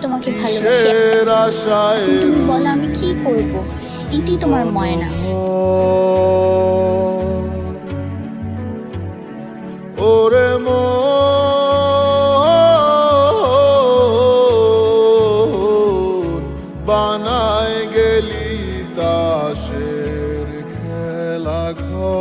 তোমাকে ভালোবাসি, তুমি বলো আমি কি করব? এটি তোমার ময়না। ওরে মন বানায় গেলি তাসের খেলা ঘর।